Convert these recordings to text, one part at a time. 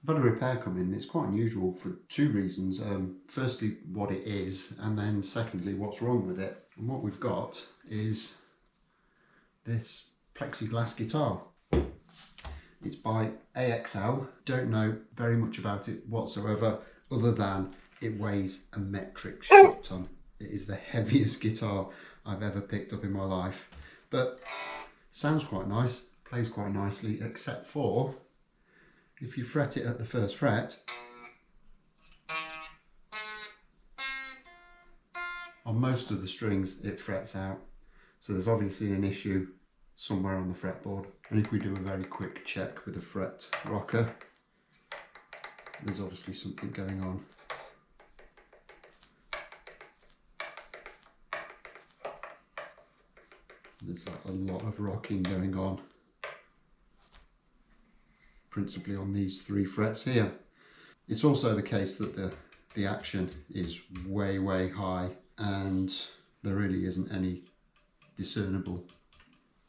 I've had a repair come in. It's quite unusual for two reasons. Firstly, what it is, and then secondly, what's wrong with it. And what we've got is this plexiglass guitar. It's by AXL. Don't know very much about it whatsoever, other than it weighs a metric shit ton. It is the heaviest guitar I've ever picked up in my life. But sounds quite nice, plays quite nicely, except for if you fret it at the first fret, on most of the strings it frets out. So there's obviously an issue somewhere on the fretboard. And if we do a very quick check with a fret rocker, there's obviously something going on. There's a lot of rocking going on, principally on these 3 frets here. It's also the case that the action is way high, and there really isn't any discernible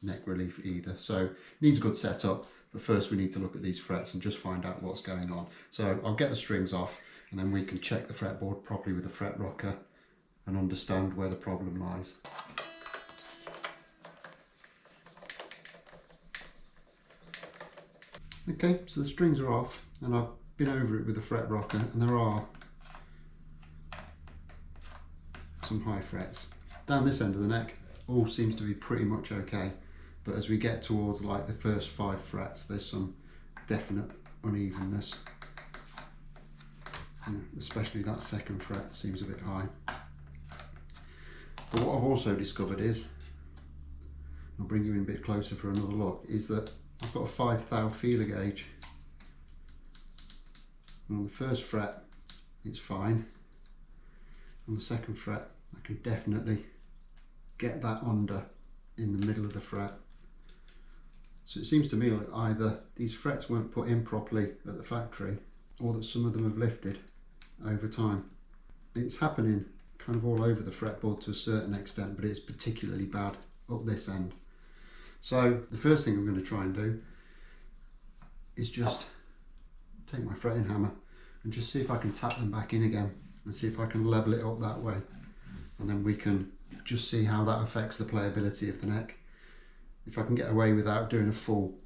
neck relief either. So it needs a good setup, but first we need to look at these frets and just find out what's going on. So I'll get the strings off and then we can check the fretboard properly with a fret rocker and understand where the problem lies. Okay, so the strings are off and I've been over it with a fret rocker, and there are some high frets. Down this end of the neck, all seems to be pretty much okay, but as we get towards like the first 5 frets, there's some definite unevenness. Especially that second fret seems a bit high. But what I've also discovered is, I'll bring you in a bit closer for another look, is that I've got a 5 thou feeler gauge. And on the first fret it's fine. On the second fret I can definitely get that under in the middle of the fret. So it seems to me that either these frets weren't put in properly at the factory, or that some of them have lifted over time. It's happening kind of all over the fretboard to a certain extent, but it's particularly bad up this end. So the first thing I'm going to try and do is just take my fretting hammer and just see if I can tap them back in again and see if I can level it up that way, and then we can just see how that affects the playability of the neck. If I can get away without doing a full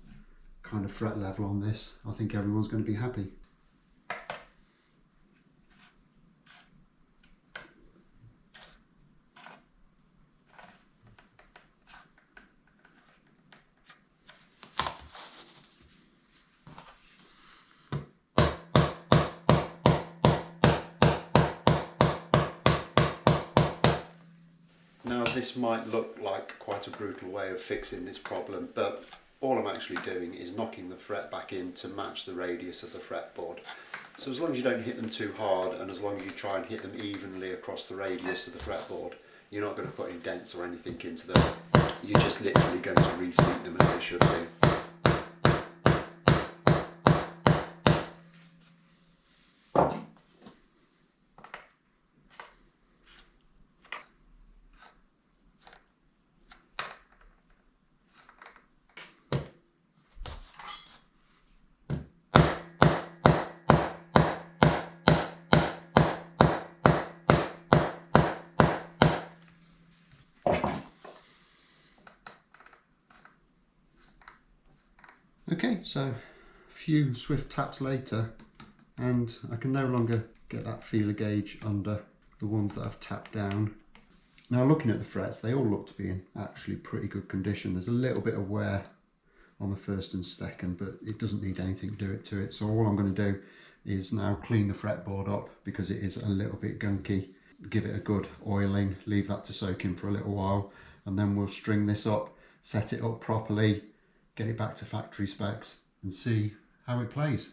kind of fret level on this, I think everyone's going to be happy. Now this might look like quite a brutal way of fixing this problem, but all I'm actually doing is knocking the fret back in to match the radius of the fretboard. So as long as you don't hit them too hard, and as long as you try and hit them evenly across the radius of the fretboard, you're not going to put any dents or anything into them. You're just literally going to reseat them as they should be. Okay, so a few swift taps later and I can no longer get that feeler gauge under the ones that I've tapped down. Now looking at the frets, they all look to be in actually pretty good condition. There's a little bit of wear on the first and second, but it doesn't need anything to it. So all I'm going to do is now clean the fretboard up because it is a little bit gunky. Give it a good oiling, leave that to soak in for a little while, and then we'll string this up, set it up properly, get it back to factory specs and see how it plays.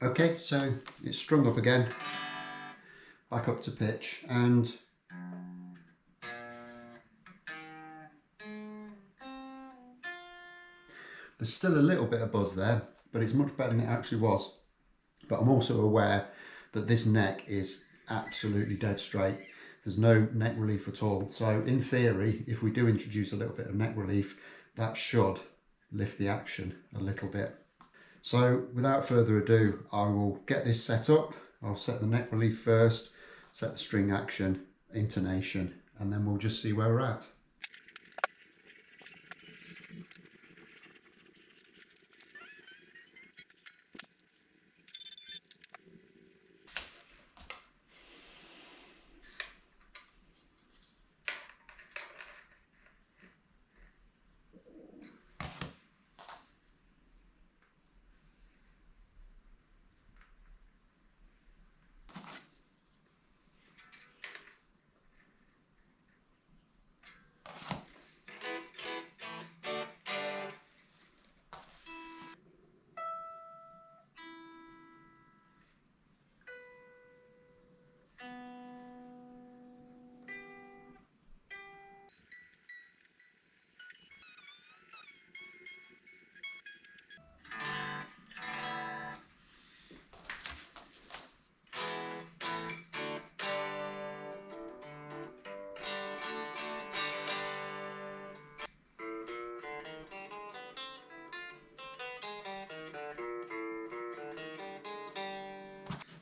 Okay, so it's strung up again, back up to pitch, and there's still a little bit of buzz there, but it's much better than it actually was. But I'm also aware that this neck is absolutely dead straight. There's no neck relief at all. So in theory, if we do introduce a little bit of neck relief, that should lift the action a little bit. So without further ado, I will get this set up. I'll set the neck relief first, set the string action, intonation, and then we'll just see where we're at.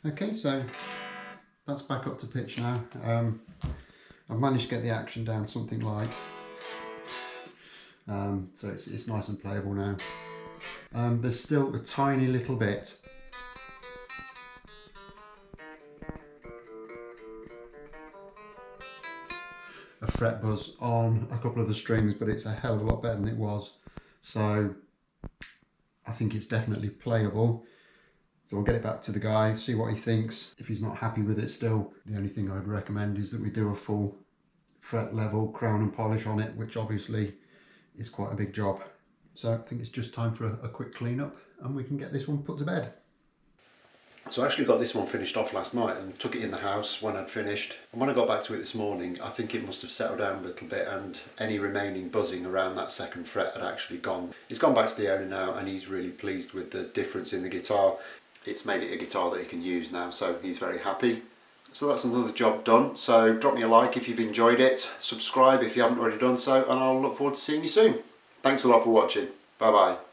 Okay, so that's back up to pitch now. I've managed to get the action down something like, so it's nice and playable now. There's still a tiny little bit of fret buzz on a couple of the strings, but it's a hell of a lot better than it was. So I think it's definitely playable. So I'll get it back to the guy, see what he thinks. If he's not happy with it still, the only thing I'd recommend is that we do a full fret level crown and polish on it, which obviously is quite a big job. So I think it's just time for a quick clean up and we can get this one put to bed. So I actually got this one finished off last night and took it in the house when I'd finished. And when I got back to it this morning, I think it must have settled down a little bit and any remaining buzzing around that second fret had actually gone. It's gone back to the owner now and he's really pleased with the difference in the guitar. It's made it a guitar that he can use now, so he's very happy. So that's another job done. So drop me a like if you've enjoyed it, subscribe if you haven't already done so, and I'll look forward to seeing you soon. Thanks a lot for watching. Bye bye.